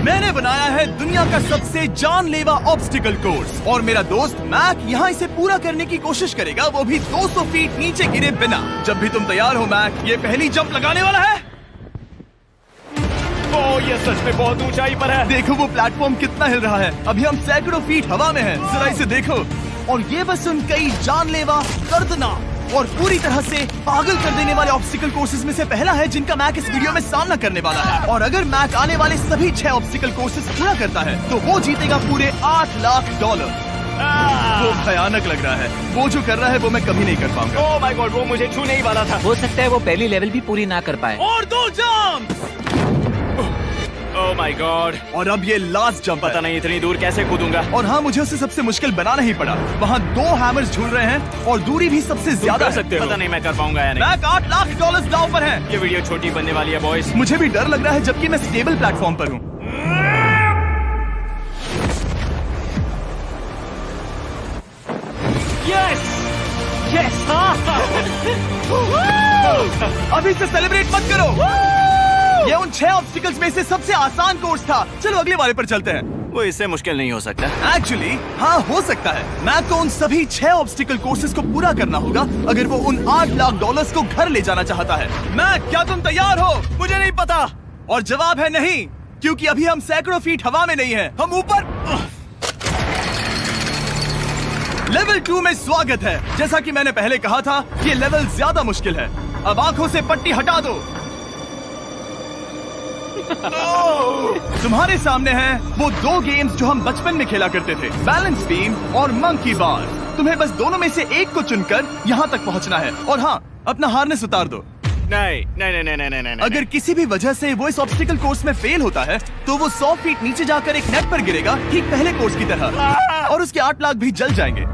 मैंने बनाया है दुनिया का सबसे जानलेवा ऑब्स्टिकल कोर्स और मेरा दोस्त मैक यहाँ इसे पूरा करने की कोशिश करेगा, वो भी 200 फीट नीचे गिरे बिना। जब भी तुम तैयार हो मैक, ये पहली जंप लगाने वाला है। ओह, ये सच में बहुत ऊंचाई पर है। देखो वो प्लेटफॉर्म कितना हिल रहा है। अभी हम सैकड़ों फीट हवा में हैं। जरा इसे देखो। और ये बस उन कई जानलेवा, दर्दनाक और पूरी तरह से पागल कर देने वाले ऑब्स्टिकल कोर्सेज में से पहला है जिनका मैक इस वीडियो में सामना करने वाला है। और अगर मैक आने वाले सभी 6 ऑब्स्टिकल कोर्सेज पूरा करता है तो वो जीतेगा पूरे $8 लाख। वो भयानक लग रहा है। वो जो कर रहा है वो मैं कभी नहीं कर पाऊंगा। ओह माय गॉड, वो मुझे छूने ही वाला था। हो सकता है वो पहली लेवल भी पूरी ना कर पाए। और 2 जंप। Oh my God. और अब ये लास्ट जंप। पता नहीं इतनी दूर कैसे कूदूंगा। और हाँ, मुझे उसे सबसे मुश्किल बनाना ही पड़ा। वहाँ 2 हैमर्स झूल रहे हैं और दूरी भी सबसे ज्यादा कर सकते हो। पता नहीं मैं कर पाऊंगा या नहीं। मैक $8 लाख दांव पर है। ये वीडियो छोटी बनने वाली है बॉयज। मुझे भी डर लग रहा है जबकि मैं स्टेबल प्लेटफॉर्म पर हूँ। Yes yes. अभी से सेलिब्रेट मत करो। ये उन 6 ऑब्स्टिकल्स में से सबसे आसान कोर्स था। चलो अगले वाले पर चलते हैं। वो इससे मुश्किल नहीं हो सकता। एक्चुअली हाँ, हो सकता है। मैक को उन सभी 6 ऑब्स्टिकल कोर्सेज को पूरा करना होगा अगर वो उन $8 लाख को घर ले जाना चाहता है। मैक, क्या तुम तैयार हो? मुझे नहीं पता। और जवाब है नहीं, क्योंकि अभी हम सैकड़ों फीट हवा में नहीं हैं। हम ऊपर। लेवल 2 में स्वागत है। जैसा कि मैंने पहले कहा था, ये लेवल ज्यादा मुश्किल है। अब आंखों से पट्टी हटा दो। तुम्हारे सामने हैं वो 2 गेम्स जो हम बचपन में खेला करते थे, बैलेंस बीम और मंकी बार। तुम्हें बस दोनों में से एक को चुनकर यहाँ तक पहुँचना है। और हाँ, अपना हार्नेस उतार दो। नहीं नहीं नहीं नहीं नहीं नहीं। अगर किसी भी वजह से वो इस ऑब्स्टिकल कोर्स में फेल होता है तो वो 100 फीट नीचे जाकर एक नेट पर गिरेगा, ठीक पहले कोर्स की तरह, और उसके 8 लाख भी जल जाएंगे।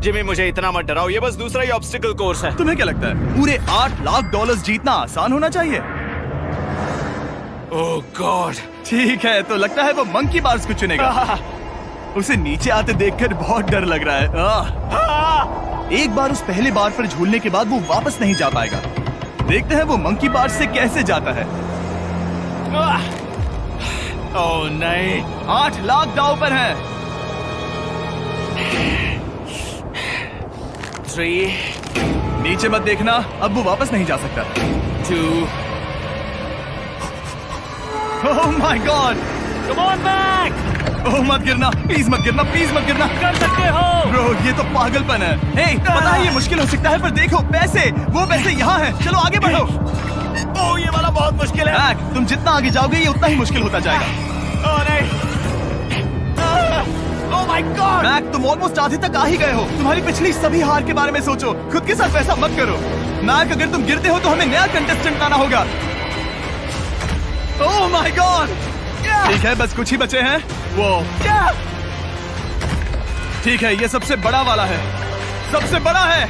जिमी, मुझे इतना मत डराओ। ये बस दूसरा ही ऑब्स्टिकल कोर्स है। तुम्हें क्या लगता है पूरे $8 लाख जीतना आसान होना चाहिए? ओह गॉड। ठीक है, तो लगता है वो मंकी बार्स को चुनेगा। उसे नीचे आते देखकर बहुत डर लग रहा है। एक बार उस पहले बार पर झूलने के बाद वो वापस नहीं जा पाएगा। देखते हैं वो मंकी बार से कैसे जाता है। ओह नहीं। 8 लाख दांव पर है। 3 नीचे मत देखना, अब वो वापस नहीं जा सकता। 2 oh my god. Come on back. Oh मत गिरना, प्लीज मत गिरना, प्लीज मत गिरना। कर सकते हो। ब्रो, ये तो पागलपन है। हे, पता है ये मुश्किल हो सकता है, पर देखो पैसे, वो पैसे यहाँ हैं। चलो आगे बढ़ो। ओह, ये वाला बहुत मुश्किल है। मैक, तुम जितना आगे जाओगे ये उतना ही मुश्किल होता जाएगा। ओह नहीं। ओह माय गॉड। मैक, तुम ऑलमोस्ट आधे तक आ ही गए हो। तुम्हारी पिछली सभी हार के बारे में सोचो, खुद के साथ वैसा मत करो। मैक, अगर तुम गिरते हो तो हमें नया कंटेस्टेंट लाना होगा। ओह माय गॉड। ठीक है, बस कुछ ही बचे हैं। वो ठीक है, ये सबसे बड़ा वाला है, सबसे बड़ा है।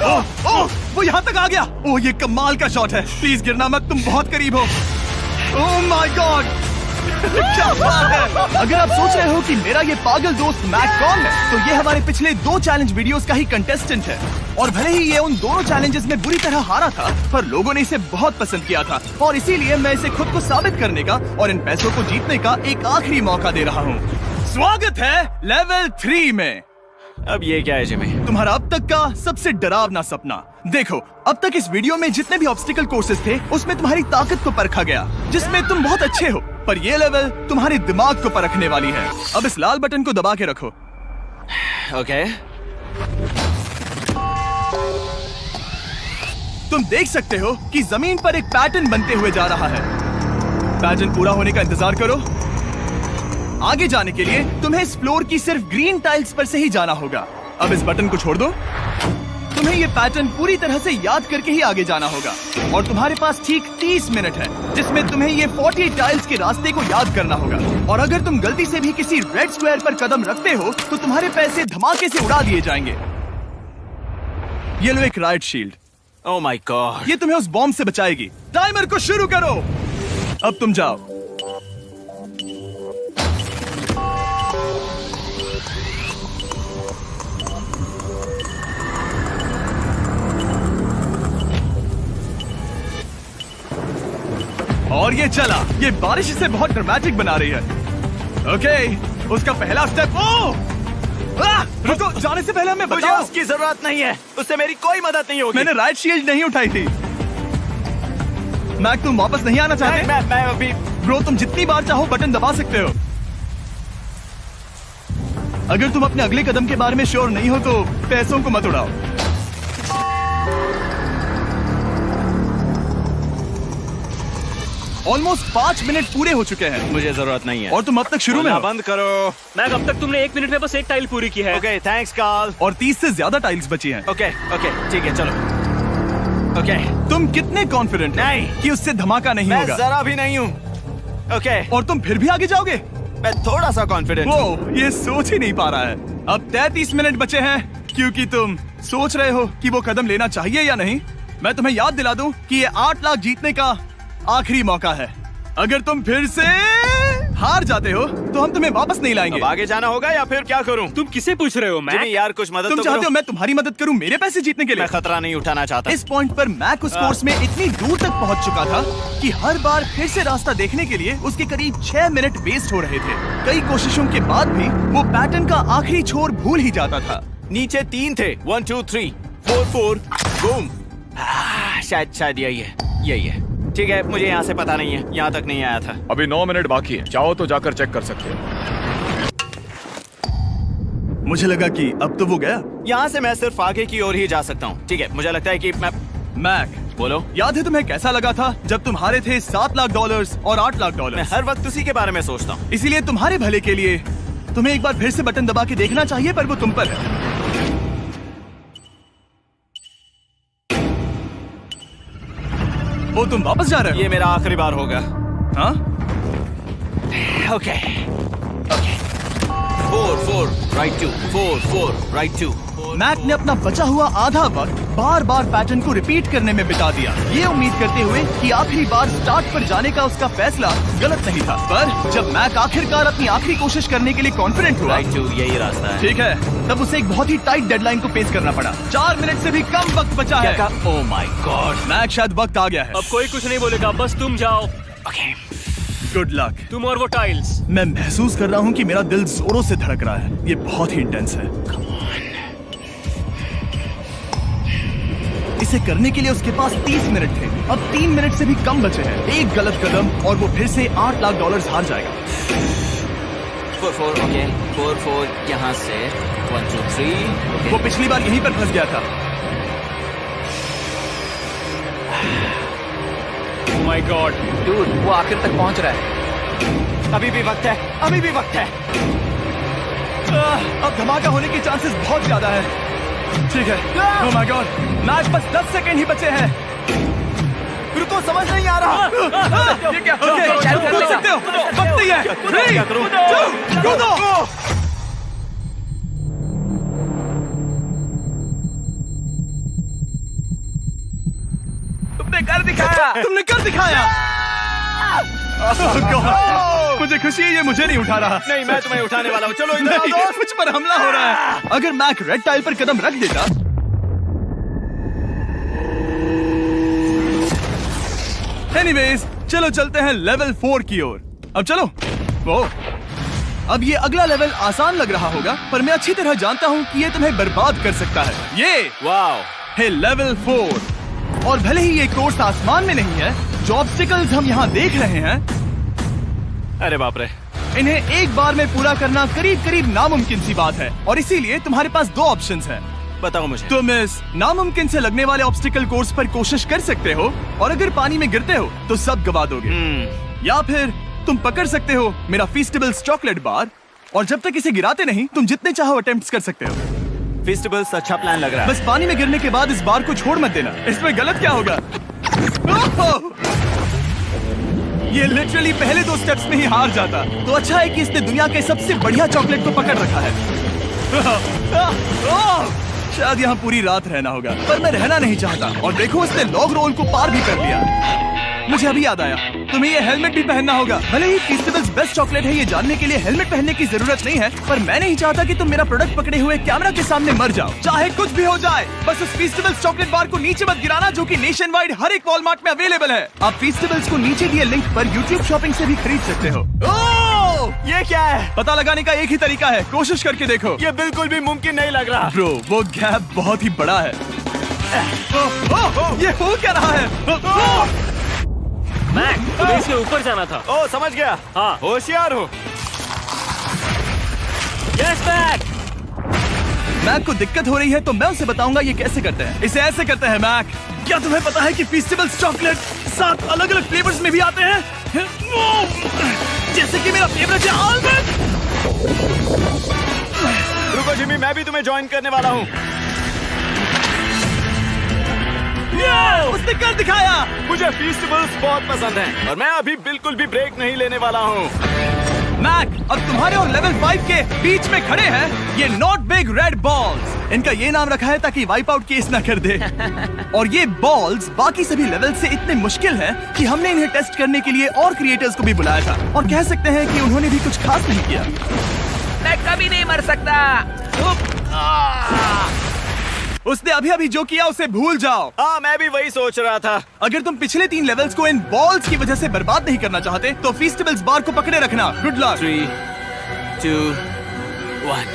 ओह ओह, वो यहाँ तक आ गया। ओह, ये कमाल का शॉट है। प्लीज गिरना मत, तुम बहुत करीब हो। ओह माय गॉड, क्या बात है। अगर आप सोच रहे हो कि मेरा ये पागल दोस्त मैक कौन है, तो ये हमारे पिछले 2 चैलेंज वीडियोस का ही कंटेस्टेंट है। और भले ही ये उन दोनों चैलेंजेस में बुरी तरह हारा था, पर लोगों ने इसे बहुत पसंद किया था और इसीलिए मैं इसे खुद को साबित करने का और इन पैसों को जीतने का एक आखिरी मौका दे रहा हूँ। स्वागत है लेवल 3 में। अब ये क्या है जिमी? तुम्हारा अब तक का सबसे डरावना सपना। देखो, अब तक इस वीडियो में जितने भी ऑब्स्टिकल कोर्सेज थे उसमें तुम्हारी ताकत को परखा गया, जिसमें तुम बहुत अच्छे हो, पर ये लेवल तुम्हारे दिमाग को परखने वाली है। अब इस लाल बटन को दबा के रखो। ओके। तुम देख सकते हो कि जमीन पर एक पैटर्न बनते हुए जा रहा है। पैटर्न पूरा होने का इंतजार करो। आगे जाने के लिए तुम्हें इस फ्लोर की सिर्फ ग्रीन टाइल्स पर से ही जाना होगा। अब इस बटन को छोड़ दो। तुम्हें ये पैटर्न पूरी तरह से याद करके ही आगे जाना होगा और तुम्हारे पास ठीक 30 मिनट है, जिसमें तुम्हें ये 40 टाइल्स के रास्ते को याद करना होगा। और अगर तुम गलती से भी किसी रेड स्क्वायर पर कदम रखते हो तो तुम्हारे पैसे धमाके से उड़ा दिए जाएंगे। ये लो एक right shield. Oh my God. ये तुम्हें उस बॉम्ब से बचाएगी। टाइमर को शुरू करो। अब तुम जाओ। और ये चला। ये बारिश इसे बहुत ड्रामेटिक बना रही है। ओके, उसका पहला स्टेप। रुको, जाने से पहले हमें मुझे बताओ। उसकी जरूरत नहीं है, उससे मेरी कोई मदद नहीं होगी। मैंने राइट शील्ड नहीं उठाई थी। मैक, तुम वापस नहीं आना चाहते? मैं अभी ब्रो, तुम जितनी बार चाहो बटन दबा सकते हो। अगर तुम अपने अगले कदम के बारे में श्योर नहीं हो तो पैसों को मत उड़ाओ। ऑलमोस्ट 5 मिनट पूरे हो चुके हैं मुझे जरूरत नहीं है। और तुम अब तक शुरू में बोलना हो। बंद करो। मैक, अब तक तुमने 1 मिनट में बस एक टाइल पूरी की है। Okay, thanks Karl. और 30 से ज्यादा टाइल्स बची हैं। ओके ठीक है, चलो। ओके, तुम कितने कॉन्फिडेंट नहीं। कि उससे धमाका नहीं मैं होगा? जरा भी नहीं हूँ। ओके, और तुम फिर भी आगे जाओगे? मैं थोड़ा सा कॉन्फिडेंट हूँ। वो ये सोच ही नहीं पा रहा है। अब 33 मिनट बचे हैं क्योंकि तुम सोच रहे हो कि वो कदम लेना चाहिए या नहीं। मैं तुम्हें याद दिला दूं कि ये 8 लाख जीतने का आखिरी मौका है। अगर तुम फिर से हार जाते हो तो हम तुम्हें वापस नहीं लाएंगे। अब आगे जाना होगा या फिर क्या करूं? तुम किसे पूछ रहे हो मैक? जिमी यार, कुछ मदद तुम तो चाहते करो। हो मैं तुम्हारी मदद करूं मेरे पैसे जीतने के लिए? मैं खतरा नहीं उठाना चाहता। इस पॉइंट पर मैक उस कोर्स में इतनी दूर तक पहुंच चुका था कि हर बार फिर से रास्ता देखने के लिए उसके करीब 6 मिनट वेस्ट हो रहे थे। कई कोशिशों के बाद भी वो पैटर्न का आखिरी छोर भूल ही जाता था। नीचे 3 थे। 1 2 3 4 4 बूम। शायद यही है। ठीक है, मुझे यहाँ से पता नहीं है, यहाँ तक नहीं आया था। अभी 9 मिनट बाकी है, चाहो तो जाकर चेक कर सकते हो। मुझे लगा कि अब तो वो गया। यहाँ से मैं सिर्फ आगे की ओर ही जा सकता हूँ। ठीक है, मुझे लगता है कि मैं मैक, बोलो। याद है तुम्हें कैसा लगा था जब तुम हारे थे $7 लाख और $8 लाख? मैं हर वक्त उसी के बारे में सोचता हूँ। इसीलिए तुम्हारे भले के लिए तुम्हें एक बार फिर से बटन दबा के देखना चाहिए, पर वो तुम पर है। वो तुम वापस जा रहे हो? ये मेरा आखिरी बार होगा। हाँ? Okay 4 right 2 4 right 2। मैक ने अपना बचा हुआ आधा वक्त बार बार पैटर्न को रिपीट करने में बिता दिया, ये उम्मीद करते हुए कि आखिरी बार स्टार्ट पर जाने का उसका फैसला गलत नहीं था। पर जब मैक आखिरकार अपनी आखिरी कोशिश करने के लिए कॉन्फिडेंट हुआ, राइट 2 यही रास्ता है। ठीक है, तब उसे एक बहुत ही टाइट डेडलाइन को फेस करना पड़ा। 4 मिनट से भी कम वक्त बचा है। ओह माय गॉड, मैक, शायद वक्त आ गया है। अब कोई कुछ नहीं बोलेगा, बस तुम जाओ। Okay good luck. तुम और वो टाइल्स। मैं महसूस कर रहा हूँ कि मेरा दिल जोरों से धड़क रहा है। ये बहुत ही इंटेंस है। इसे करने के लिए उसके पास 30 मिनट थे। अब 3 मिनट से भी कम बचे हैं। एक गलत कदम और वो फिर से $8 लाख हार जाएगा। 4 ओके 4 यहाँ से 1 2 3। वो पिछली बार यहीं पर फंस गया था। ओह माय गॉड, डूड, वो आखिर तक पहुंच रहा है। अभी भी वक्त है, अभी भी वक्त है। अब धमाका होने के चांसेस बहुत ज्यादा है। ठीक है। ओह माय गॉड, मैच बस 10 सेकंड ही बचे हैं। रुको, समझ नहीं आ रहा। ये क्या? कूद सकते हो, वक्त नहीं है। 3 2 कूदो। तुमने कर दिखाया। Oh God, मुझे खुशी है ये मुझे नहीं उठा रहा। नहीं, मैं तुम्हें उठाने वाला हूँ। चलो इधर आओ नहीं, दोस्त। मुझ पर हमला हो रहा है। अगर मैक रेड टाइल पर कदम रख देता। एनीवेज, चलो चलते हैं लेवल 4 की ओर। अब चलो। वो अब ये अगला लेवल आसान लग रहा होगा, पर मैं अच्छी तरह जानता हूँ कि ये तुम्हें बर्बाद कर सकता है। ये वाओ है लेवल 4। और भले ही ये कोर्स आसमान में नहीं है, जो ऑब्स्टिकल्स हम यहाँ देख रहे हैं, अरे बाप रे, इन्हें एक बार में पूरा करना करीब करीब नामुमकिन सी बात है। और इसीलिए तुम्हारे पास 2 ऑप्शंस हैं। बताओ मुझे। तुम इस नामुमकिन से लगने वाले ऑब्स्टिकल कोर्स पर कोशिश कर सकते हो, और अगर पानी में गिरते हो तो सब गवा दोगे। या फिर तुम पकड़ सकते हो मेरा फीस्टेबल्स चॉकलेट बार, और जब तक इसे गिराते नहीं तुम जितने चाहो अटेम्प्ट्स कर सकते हो। फेस्टिवल्स अच्छा प्लान लग रहा है। बस पानी में गिरने के बाद इस बार को छोड़ मत देना। इसमें गलत क्या होगा? ओह! ये लिटरली पहले 2 स्टेप्स में ही हार जाता। तो अच्छा है कि इसने दुनिया के सबसे बढ़िया चॉकलेट को पकड़ रखा है। शायद यहाँ पूरी रात रहना होगा, पर मैं रहना नहीं चाहता। और देखो, इसने लॉग रोल को पार भी कर लिया। मुझे मुझे अभी याद आया, तुम्हें ये हेलमेट भी पहनना होगा। भले ही फीस्टेबल्स बेस्ट चॉकलेट है ये जानने के लिए हेलमेट पहनने की जरूरत नहीं है, पर मैं नहीं चाहता कि तुम मेरा प्रोडक्ट पकड़े हुए कैमरा के सामने मर जाओ। चाहे कुछ भी हो जाए, बस उस फीस्टेबल्स चॉकलेट बार को नीचे मत गिराना, जो कि नेशन वाइड हर एक वॉलमार्ट में अवेलेबल है। आप फीस्टेबल्स को नीचे दिए लिंक पर YouTube शॉपिंग से भी खरीद सकते हो। ओह, ये क्या है? पता लगाने का एक ही तरीका है, कोशिश करके देखो। ये बिल्कुल भी मुमकिन नहीं लग रहा। ब्रो, वो गैप बहुत ही बड़ा है। ये हो क्या रहा है? मैक, तुम्हें इसके ऊपर जाना था। ओ, समझ गया। हाँ। होशियार हो। Yes Mac. मैक को दिक्कत हो रही है तो मैं उसे बताऊंगा ये कैसे करते हैं। इसे ऐसे करते हैं मैक। क्या तुम्हें पता है कि फीस्टेबल्स चॉकलेट 7 अलग-अलग फ्लेवर्स में भी आते हैं? जैसे कि मेरा फेवरेट है आलमंड। रुको जिमी, मैं भी तुम्हें ज्वाइन करने वाला हूँ। उसने कर दिखाया। मुझे फीस्टेबल्स बहुत पसंद हैं और मैं अभी बिल्कुल भी ब्रेक नहीं लेने वाला हूँ। मैक, अब तुम्हारे और लेवल 5 के बीच में खड़े हैं ये नॉट बिग रेड बॉल्स। इनका ये नाम रखा है ताकि वाइप आउट केस ना कर दे। और ये बॉल्स बाकी सभी लेवल से इतने मुश्किल हैं कि हमने इन्हें टेस्ट करने के लिए और क्रिएटर्स को भी बुलाया था, और कह सकते हैं कि उन्होंने भी कुछ खास नहीं किया। मैं कभी नहीं मर सकता। उसने अभी अभी जो किया उसे भूल जाओ। हाँ, मैं भी वही सोच रहा था। अगर तुम पिछले 3 लेवल्स को इन बॉल्स की वजह से बर्बाद नहीं करना चाहते तो फीस्टेबल्स बार को पकड़े रखना। Good luck. 3, 2, 1।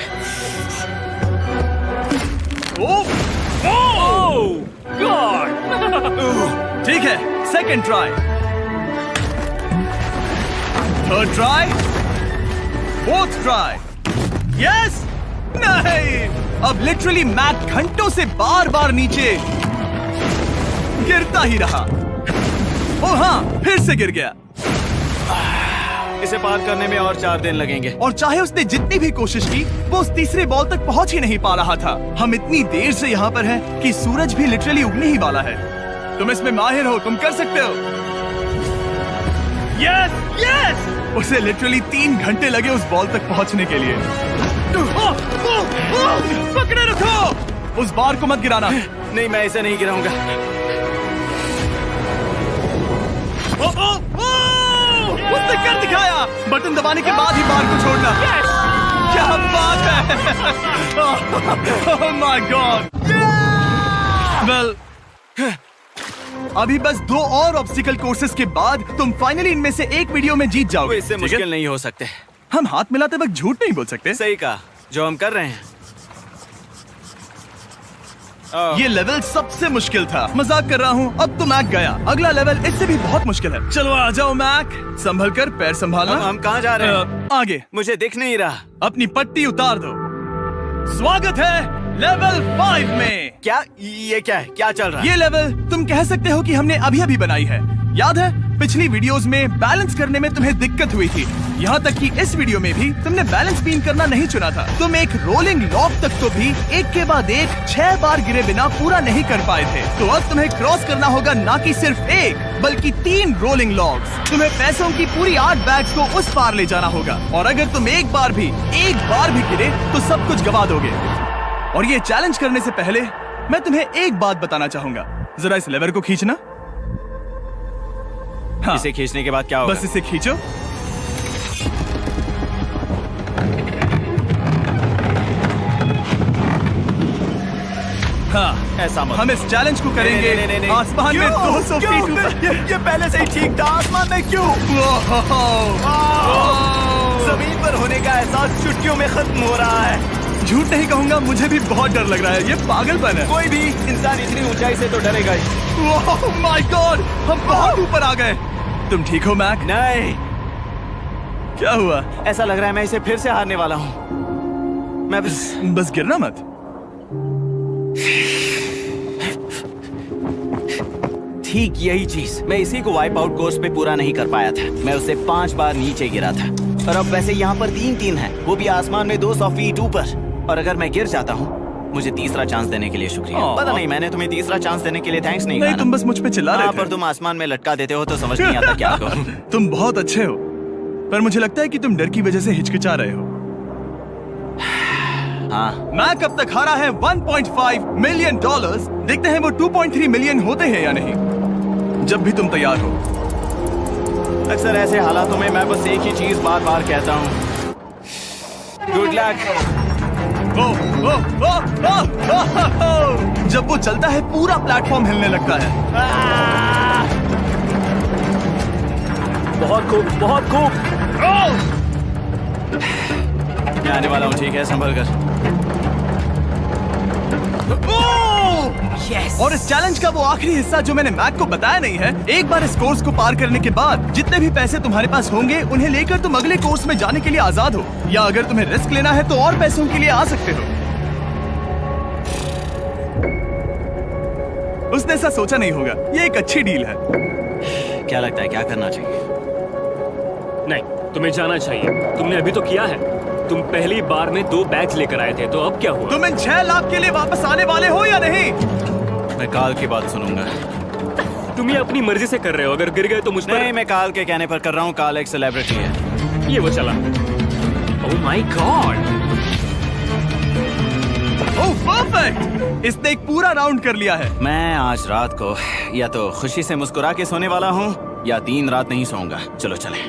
ओह गॉड। ठीक है, second try, third try, fourth try. Yes, नहीं, अब लिटरली मैक घंटों से बार बार नीचे गिरता ही रहा। ओ हाँ, फिर से गिर गया। इसे पार करने में और 4 दिन लगेंगे। और चाहे उसने जितनी भी कोशिश की, वो उस तीसरे बॉल तक पहुंच ही नहीं पा रहा था। हम इतनी देर से यहाँ पर हैं कि सूरज भी लिटरली उगने ही वाला है। तुम इसमें माहिर हो, तुम कर सकते हो। Yes, yes! उसे लिटरली 3 घंटे लगे उस बॉल तक पहुंचने के लिए। पकड़े रखो, उस बार को मत गिराना। नहीं, मैं इसे नहीं गिराऊंगा। उसने कर दिखाया। बटन दबाने के बाद ही बार को छोड़ना। क्या बात है! ओह माय गॉड! वेल, अभी बस 2 और ऑब्स्टिकल कोर्सेस के बाद तुम फाइनली इनमें से एक वीडियो में जीत वो जाओगे। इससे मुश्किल नहीं हो सकते। हम हाथ मिलाते वक्त झूठ नहीं बोल सकते। सही कहा, जो हम कर रहे हैं। ये लेवल सबसे मुश्किल था। मजाक कर रहा हूँ, अब तो मैक गया। अगला लेवल इससे भी बहुत मुश्किल है। चलो आ जाओ मैक, संभल कर, पैर संभालना। हम कहाँ जा रहे हैं? आगे। मुझे दिख नहीं रहा। अपनी पट्टी उतार दो। स्वागत है लेवल 5 में। क्या ये क्या है? क्या चल रहा है? ये लेवल तुम कह सकते हो कि हमने अभी अभी बनाई है। याद है पिछली वीडियोस में बैलेंस करने में तुम्हें दिक्कत हुई थी, यहाँ तक कि इस वीडियो में भी तुमने बैलेंस बीन करना नहीं चुना था। तुम एक रोलिंग लॉक तक तो भी एक के बाद एक 6 बार गिरे बिना पूरा नहीं कर पाए थे। तो अब तुम्हें क्रॉस करना होगा ना कि सिर्फ एक बल्कि 3 रोलिंग लॉक्स। तुम्हें पैसों की पूरी 8 बैग्स को उस पार ले जाना होगा, और अगर तुम एक बार भी गिरे तो सब कुछ गवा दोगे। और ये चैलेंज करने से पहले मैं तुम्हें एक बात बताना चाहूंगा। जरा इस लेवर को खींचना। हाँ, इसे खींचने के बाद क्या होगा? बस इसे खींचो। हाँ, ऐसा मत। हम इस चैलेंज को करेंगे नहीं। आसमान में 200 क्यों? फीट ऊपर। ये पहले से ही ठीक था। आसमान में क्यों? जमीन पर होने का एहसास चुटकियों में खत्म हो रहा है। झूठ नहीं कहूंगा, मुझे भी बहुत डर लग रहा है। ये पागलपन है। कोई भी इंसान इतनी ऊंचाई से तो डरेगा ही। ओह माय गॉड, हम बहुत ऊपर आ गए। तुम ठीक हो मैक? नहीं, क्या हुआ? ऐसा लग रहा है मैं इसे फिर से हारने वाला हूँ। मैं बस गिरना मत। ठीक यही चीज मैं इसी को वाइप आउट कोर्स पे पूरा नहीं कर पाया था। मैं उसे 5 बार नीचे गिरा था, और अब वैसे यहाँ पर 3-3 है, वो भी आसमान में 200 फीट ऊपर। और अगर मैं गिर जाता हूँ, मुझे तीसरा चांस देने के लिए शुक्रिया। पता नहीं, मैंने तुम्हें तीसरा चांस देने के लिए थैंक्स नहीं कहा। तुम बस मुझ पे चिल्ला रहे थे। पर तुम आसमान में लटका देते हो तो समझ नहीं आता क्या करूं। तुम बहुत अच्छे हो, पर मुझे लगता है कि तुम डर की वजह से हिचकिचा रहे हो। हाँ, मैक अब तक हारा है $1.5 मिलियन। देखते हैं वो 2.3 मिलियन होते हैं या नहीं। जब भी तुम तैयार हो। अक्सर ऐसे हालातों में मैं बस एक ही चीज बार बार कहता हूँ, गुड लक। जब वो चलता है पूरा प्लेटफॉर्म हिलने लगता है। बहुत खूब, बहुत खूब। मैं आने वाला हूँ, ठीक है, संभल कर। Yes. और इस चैलेंज का वो आखिरी हिस्सा जो मैंने मैक को बताया नहीं है, एक बार इस कोर्स को पार करने के बाद जितने भी पैसे तुम्हारे पास होंगे उन्हें लेकर तुम अगले कोर्स में जाने के लिए आजाद हो, या अगर तुम्हें रिस्क लेना है तो और पैसों के लिए आ सकते हो। उसने ऐसा सोचा नहीं होगा, ये एक अच्छी डील है। क्या लगता है क्या करना चाहिए? नहीं, तुम्हें जाना चाहिए। तुमने अभी तो किया है। तुम पहली बार में 2 बैग्स लेकर आए थे, तो अब क्या हुआ? तुम इन 6 लाख के लिए वापस आने वाले हो या नहीं? मैं काल की बात सुनूंगा। तुम ये अपनी मर्जी से कर रहे हो। अगर गिर गए तो मुझ पर नहीं, मैं काल के कहने पर कर रहा हूँ। काल एक सेलिब्रिटी है। ये वो चला। ओह माय गॉड, ओह परफेक्ट! इसने एक पूरा राउंड कर लिया है। मैं आज रात को या तो खुशी से मुस्कुरा के सोने वाला हूँ या 3 रात नहीं सोऊंगा। चलो चलें।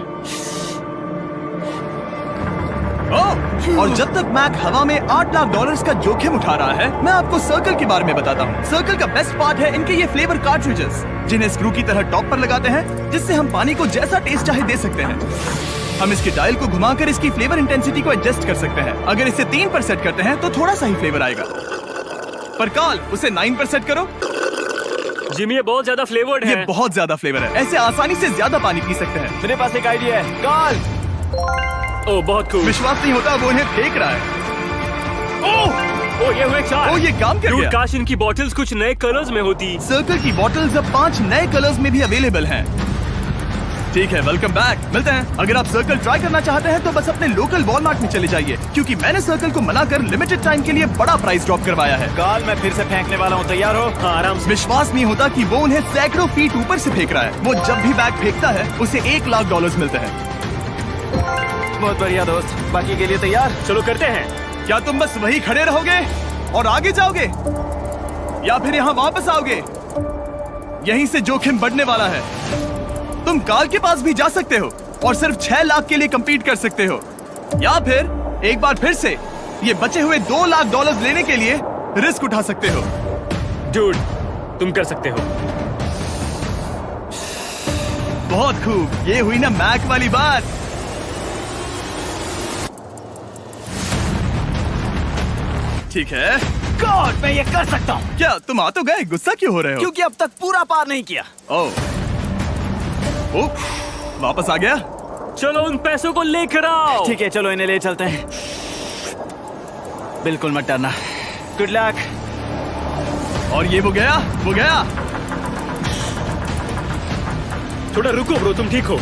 और जब तक मैक हवा में $8 लाख का जोखिम उठा रहा है, मैं आपको सर्कल के बारे में बताता हूँ। सर्कल का बेस्ट पार्ट है इनके ये फ्लेवर कार्ट्रिजेस, जिन्हें स्क्रू की तरह टॉप पर लगाते हैं, जिससे हम पानी को जैसा टेस्ट चाहे दे सकते हैं। हम इसके डायल को घुमाकर इसकी फ्लेवर इंटेंसिटी को एडजस्ट कर सकते हैं। अगर इसे 3 पर सेट करते हैं तो थोड़ा सा ही फ्लेवर आएगा, पर कॉल उसे 9 पर सेट करो। जिमी ये बहुत ज्यादा फ्लेवर्ड ये है। बहुत ज्यादा फ्लेवर है, ऐसे आसानी से ज्यादा पानी पी सकते हैं। मेरे पास एक आइडिया है। काल, ओह बहुत खूब। विश्वास नहीं होता, वो उन्हें फेंक रहा है। ओह ये हुए 4। ओह, ये काम कर Dude, गया। काश इनकी बॉटल्स कुछ नए कलर्स में होती। सर्कल की बॉटल्स अब 5 नए कलर्स में भी अवेलेबल हैं। ठीक है, वेलकम बैक। मिलते हैं। अगर आप सर्कल ट्राई करना चाहते हैं तो बस अपने लोकल वॉलमार्ट में चले जाइए, क्योंकि मैंने सर्कल को मना कर लिमिटेड टाइम के लिए बड़ा प्राइस ड्रॉप करवाया है। काल मैं फिर से फेंकने वाला हूँ, तैयार हो? हाँ, आराम से। विश्वास नहीं होता कि वो उन्हें सैकड़ों फीट ऊपर से फेंक रहा है। वो जब भी बैग फेंकता है उसे $1 लाख मिलते हैं। बहुत बढ़िया दोस्त, बाकी के लिए तैयार? चलो करते हैं। क्या तुम बस वही खड़े रहोगे और आगे जाओगे, या फिर यहाँ वापस आओगे? यहीं से जोखिम बढ़ने वाला है। तुम काल के पास भी जा सकते हो और सिर्फ 6 लाख के लिए compete कर सकते हो, या फिर एक बार फिर से ये बचे हुए $2 लाख लेने के लिए रिस्क उठा सकते हो। डूड, तुम कर सकते हो। बहुत खूब, ये हुई ना मैक वाली बात। ठीक है। गॉड, मैं ये कर सकता हूँ। क्या तुम आ तो गए, गुस्सा क्यों हो रहे हो? क्योंकि अब तक पूरा पार नहीं किया। ओह, वापस आ गया। चलो उन पैसों को लेकर आओ। ठीक है, चलो इन्हें ले चलते हैं। बिल्कुल मत डरना। Good luck. और ये वो गया। थोड़ा रुको ब्रो, तुम ठीक हो।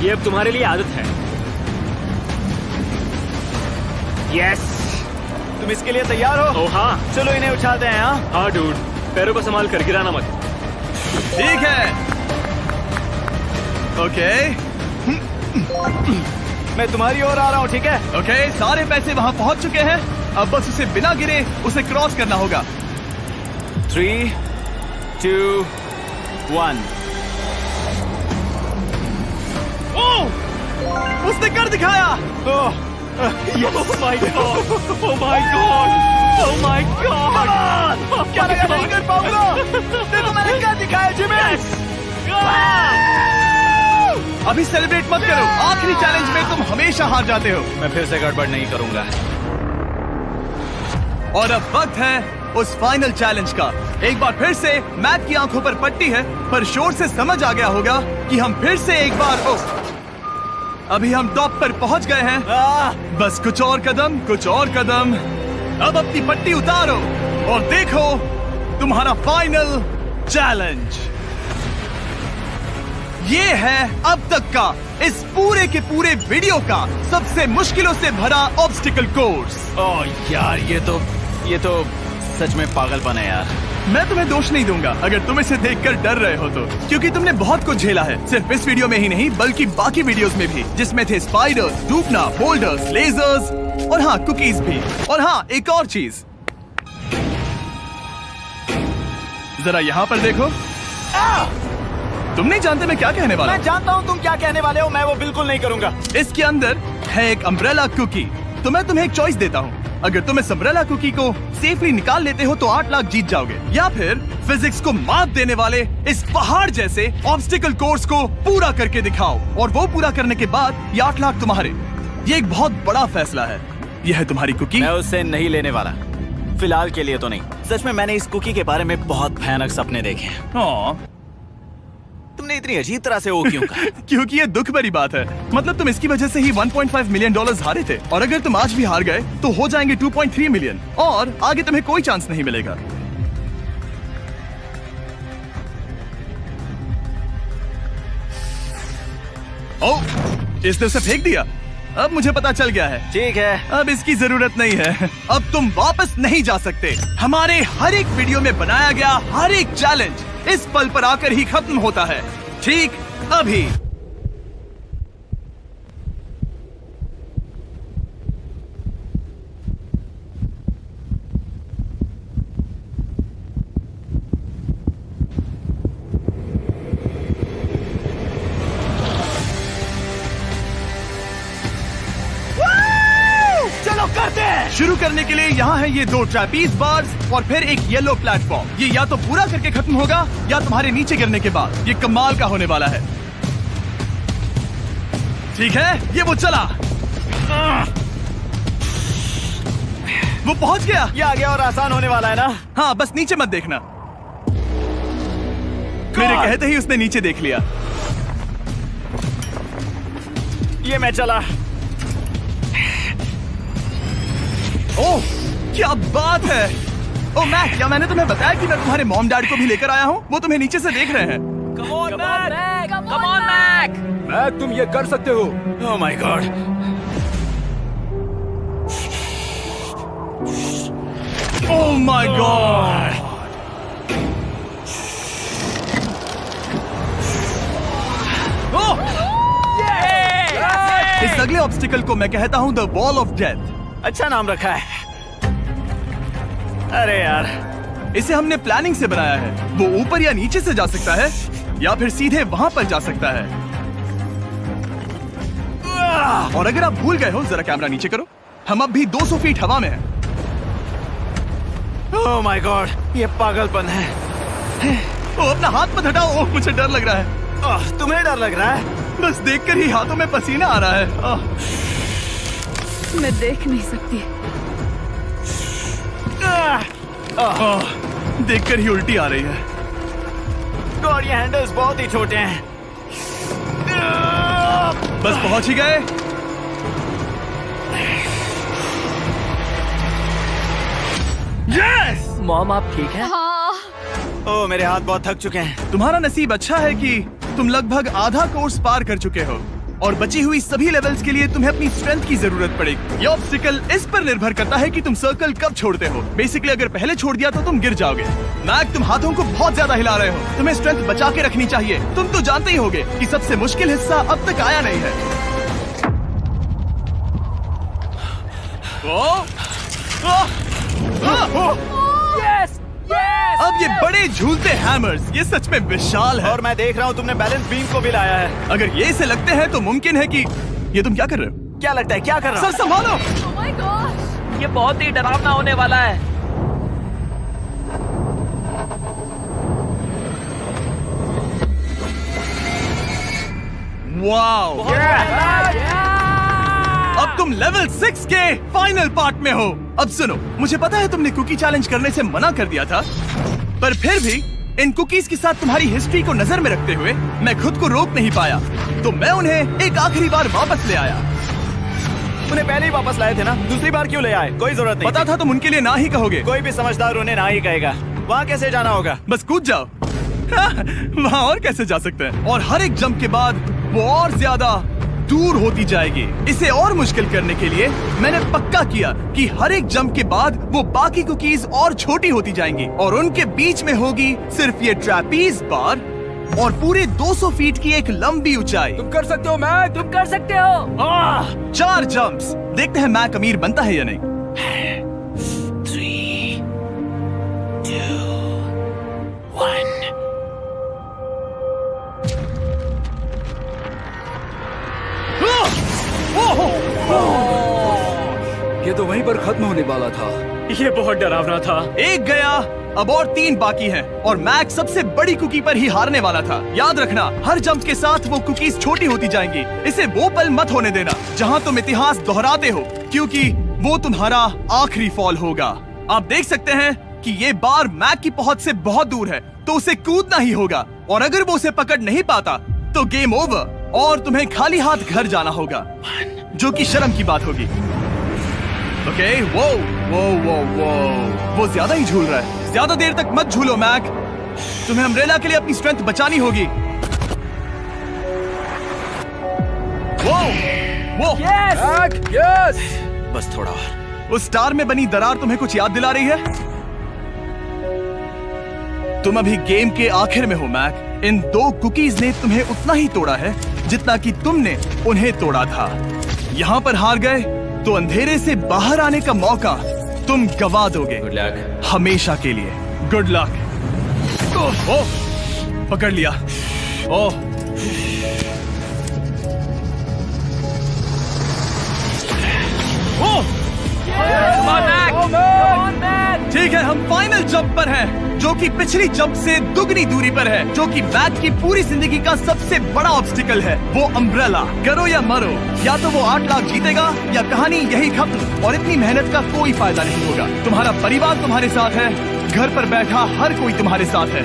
ये अब तुम्हारे लिए आदत है। यस। तुम इसके लिए तैयार हो? ओह हाँ। चलो इन्हें उछालते हैं। हाँ डूड, पैरों को संभाल कर, गिराना मत। ठीक है। ओके मैं तुम्हारी ओर आ रहा हूँ, ठीक है? ओके, सारे पैसे वहाँ पहुँच चुके हैं। अब बस उसे बिना गिरे उसे क्रॉस करना होगा। 3, 2, 1। उसने कर दिखाया। Oh my god! Oh my god! Oh my god! क्या लगा नहीं कर पाऊंगा? देखो मैंने क्या दिखाया जिमी। अभी सेलिब्रेट मत करो, आखिरी चैलेंज में तुम हमेशा हार जाते हो। मैं फिर से गड़बड़ नहीं करूंगा। और अब वक्त है उस फाइनल चैलेंज का। एक बार फिर से मैक की आंखों पर पट्टी है, पर शोर से समझ आ गया होगा कि हम फिर से एक बार अभी हम टॉप पर पहुंच गए हैं। बस कुछ और कदम। अब अपनी पट्टी उतारो और देखो तुम्हारा फाइनल चैलेंज। ये है अब तक का इस पूरे के पूरे वीडियो का सबसे मुश्किलों से भरा ऑब्स्टिकल कोर्स। ओह यार, ये तो सच में पागलपन है यार। मैं तुम्हें दोष नहीं दूंगा अगर तुम इसे देखकर डर रहे हो तो, क्योंकि तुमने बहुत कुछ झेला है, सिर्फ इस वीडियो में ही नहीं बल्कि बाकी वीडियोस में भी, जिसमें थे स्पाइडर्स, डूबना, बोल्डर्स, लेजर्स और हाँ कुकीज भी। और हाँ, एक और चीज, जरा यहाँ पर देखो। तुम नहीं जानते मैं क्या कहने वाला मैं जानता हूँ तुम क्या कहने वाले हो, मैं वो बिल्कुल नहीं करूंगा। हूँ। इसके अंदर है एक अम्ब्रेला कुकी। तो मैं तुम्हें एक चॉइस देता हूँ। अगर तुम इस अम्ब्रेला कुकी को सेफली निकाल लेते हो तो 8 लाख जीत जाओगे, या फिर फिजिक्स को मात देने वाले इस पहाड़ जैसे ऑब्स्टिकल कोर्स को पूरा करके दिखाओ, और वो पूरा करने के बाद ये 8 लाख तुम्हारे। ये एक बहुत बड़ा फैसला है। यह है तुम्हारी कुकी। मैं उससे नहीं लेने वाला, फिलहाल के लिए तो नहीं। सच में मैंने इस कुकी के बारे में बहुत भयानक सपने देखे हैं। हाँ, तुमने इतनी अजीब तरह से वो क्यों कहा? क्योंकि ये दुख भरी बात है। मतलब तुम इसकी वजह से ही 1.5 मिलियन डॉलर्स हारे थे, और अगर तुम आज भी हार गए तो हो जाएंगे 2.3 मिलियन, और आगे तुम्हें कोई चांस नहीं मिलेगा। ओह, इसने उसे फेंक दिया। अब मुझे पता चल गया है। ठीक है, अब इसकी जरूरत नहीं है। अब तुम वापस नहीं जा सकते। हमारे हर एक वीडियो में बनाया गया हर एक चैलेंज इस पल पर आकर ही खत्म होता है, ठीक अभी। चलो करते हैं। शुरू करने के लिए यहाँ है ये 2 ट्रैपीज बार्स और फिर एक येलो प्लेटफॉर्म। ये या तो पूरा करके खत्म होगा या तुम्हारे नीचे गिरने के बाद। ये कमाल का होने वाला है। ठीक है, ये वो चला। वो पहुंच गया। ये आगे और आसान होने वाला है ना? हाँ, बस नीचे मत देखना। मेरे कहते ही उसने नीचे देख लिया। ये मैं चला। ओह, क्या बात है। ओह मैक, क्या मैंने तुम्हें बताया कि मैं तुम्हारे मॉम डैड को भी लेकर आया हूँ? वो तुम्हें नीचे से देख रहे हैं। Come on Mac. मैक, तुम ये कर सकते हो। ओह my God. Oh my God. इस अगले ऑब्स्टिकल को मैं कहता हूँ द वॉल ऑफ डेथ। अच्छा नाम रखा है। अरे यार, इसे हमने प्लानिंग से बनाया है। वो ऊपर या नीचे से जा सकता है, या फिर सीधे वहां पर जा सकता है। और अगर आप भूल गए हो, जरा कैमरा नीचे करो। हम अब भी 200 फीट हवा में हैं। ओह माय गॉड, ये पागलपन है। ओ, अपना हाथ मत हटाओ। ओह, मुझे डर लग रहा है। तुम्हें डर लग रहा है? बस देखकर ही हाथों में पसीना आ रहा है। मैं देख नहीं सकती। देखकर ही उल्टी आ रही है। गॉड, ये हैंडल्स बहुत ही छोटे हैं। बस पहुंच ही गए। यस! मॉम, आप ठीक हैं? हाँ, ओह, मेरे हाथ बहुत थक चुके हैं। तुम्हारा नसीब अच्छा है कि तुम लगभग आधा कोर्स पार कर चुके हो, और बची हुई सभी लेवल्स के लिए तुम्हें अपनी स्ट्रेंथ की जरूरत पड़ेगी। ये ऑब्स्टिकल इस पर निर्भर करता है कि तुम सर्कल कब छोड़ते हो। बेसिकली अगर पहले छोड़ दिया तो तुम गिर जाओगे। मैक, तुम हाथों को बहुत ज्यादा हिला रहे हो। तुम्हें स्ट्रेंथ बचा के रखनी चाहिए। तुम तो जानते ही होगे कि सबसे मुश्किल हिस्सा अब तक आया नहीं है। Yes, yes. अब ये बड़े झूलते हैमर्स, ये सच में विशाल है। और मैं देख रहा हूँ तुमने बैलेंस बीम को भी लाया है। अगर ये इसे लगते हैं तो मुमकिन है कि ये तुम क्या कर रहे हो? क्या लगता है, क्या कर रहा सर संभालो। oh my gosh! ये बहुत ही डरावना होने वाला है। वाओ! अब तुम लेवल 6 के फाइनल पार्ट में हो। अब सुनो, मुझे पता है तुमने कुकी चैलेंज करने से मना कर दिया था, पर फिर भी इन कुकीज के साथ तुम्हारी हिस्ट्री को नजर में रखते हुए मैं खुद को रोक नहीं पाया, तो मैं उन्हें एक आखिरी बार वापस ले आया। उन्हें पहले ही वापस लाए थे ना, दूसरी बार क्यों ले आए? कोई जरूरत नहीं। पता था तुम उनके लिए ना ही कहोगे। कोई भी समझदार उन्हें ना ही कहेगा। वहाँ कैसे जाना होगा? बस कूद जाओ। वहाँ और कैसे जा सकते हैं? और हर एक जंप के बाद वो और ज्यादा दूर होती जाएगी। इसे और मुश्किल करने के लिए मैंने पक्का किया कि हर एक जंप के बाद वो बाकी कुकीज और छोटी होती जाएंगी, और उनके बीच में होगी सिर्फ ये ट्रैपीज बार और पूरे 200 फीट की एक लंबी ऊंचाई। तुम कर सकते हो मैक। तुम कर सकते हो। 4 जंप्स। देखते हैं मैक अमीर बनता है या नहीं। 3, 2, 1। ये तो वहीं पर खत्म होने वाला था। ये बहुत डरावना था। एक गया, अब और 3 बाकी हैं और मैक सबसे बड़ी कुकी पर ही हारने वाला था। याद रखना, हर जंप के साथ वो कुकीज छोटी होती जाएंगी। इसे वो पल मत होने देना जहां तुम इतिहास दोहराते हो, क्योंकि वो तुम्हारा आखिरी फॉल होगा। आप देख सकते हैं कि ये बार मैक की पहुंच से बहुत दूर है, तो उसे कूदना ही होगा। और अगर वो उसे पकड़ नहीं पाता तो गेम ओवर और तुम्हें खाली हाथ घर जाना होगा, जो कि शर्म की बात होगी। ओके, वो ज्यादा ही झूल रहा है। ज्यादा देर तक मत झूलो मैक, तुम्हें अम्ब्रेला के लिए अपनी स्ट्रेंथ बचानी होगी। वो यस। बस थोड़ा और। उस स्टार में बनी दरार तुम्हें कुछ याद दिला रही है? तुम अभी गेम के आखिर में हो मैक। इन 2 कुकीज ने तुम्हें उतना ही तोड़ा है जितना कि तुमने उन्हें तोड़ा था। यहाँ पर हार गए तो अंधेरे से बाहर आने का मौका तुम गवा दोगे। Good luck. हमेशा के लिए। Good luck. पकड़ लिया। ओह, ठीक है, हम फाइनल जंप पर हैं, जो कि पिछली जंप से दुगनी दूरी पर है, जो कि मैक की पूरी जिंदगी का सबसे बड़ा ऑब्स्टिकल है। वो अम्ब्रेला। करो या मरो, या तो वो 8 लाख जीतेगा या कहानी यही खत्म और इतनी मेहनत का कोई फायदा नहीं होगा। तुम्हारा परिवार तुम्हारे साथ है, घर पर बैठा हर कोई तुम्हारे साथ है।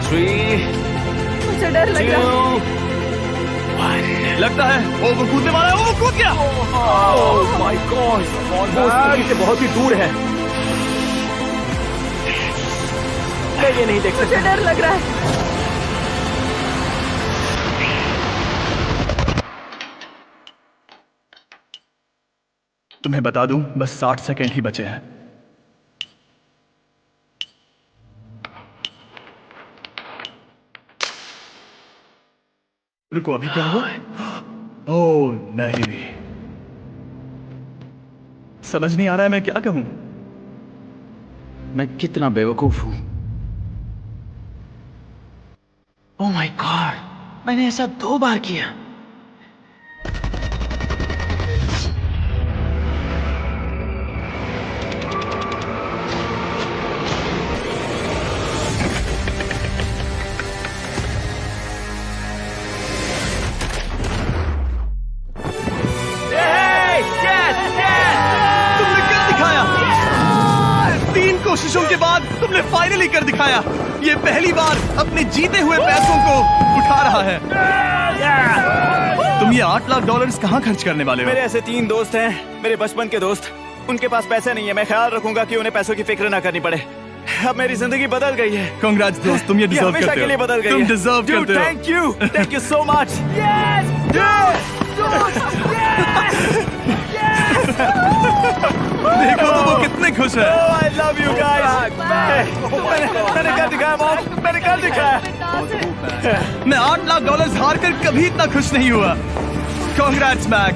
3, मुझे डर लग रहा है। 2, 1। लगता है वो कूदने वाला है। वो कूद गया। ओह माय गॉड, वो स्थिति से बहुत ही दूर है। मैं ये नहीं देख मुझे डर लग रहा है। तुम्हें बता दूं, बस 60 सेकंड ही बचे हैं। रुको, अभी क्या हुआ? ओह नहीं, समझ नहीं आ रहा है मैं क्या कहूं। मैं कितना बेवकूफ हूं। ओह माय गॉड, मैंने ऐसा 2 बार किया। तुमने कर दिखाया। 3 कोशिशों के बाद तुमने फाइनली कर दिखाया। ये पहली बार अपने जीते हुए पैसों को उठा रहा है। तुम ये $8 लाख कहाँ खर्च करने वाले हो? मेरे ऐसे 3 दोस्त हैं, मेरे बचपन के दोस्त। उनके पास पैसे नहीं है। मैं ख्याल रखूंगा कि उन्हें पैसों की फिक्र ना करनी पड़े। अब मेरी जिंदगी बदल गई है। कांग्रेट्स दोस्त, तुम ये डिजर्व हमेशा करते के लिए हो। बदल गई तुम है। डिजर्व करते हो। Thank you so much. देखो तो वो कितने खुश है। I love you guys. मैंने कर दिखाया मॉम, मैंने कर दिखाया। मैं $8 लाख हार कर कभी इतना खुश नहीं हुआ। Congrats Mac.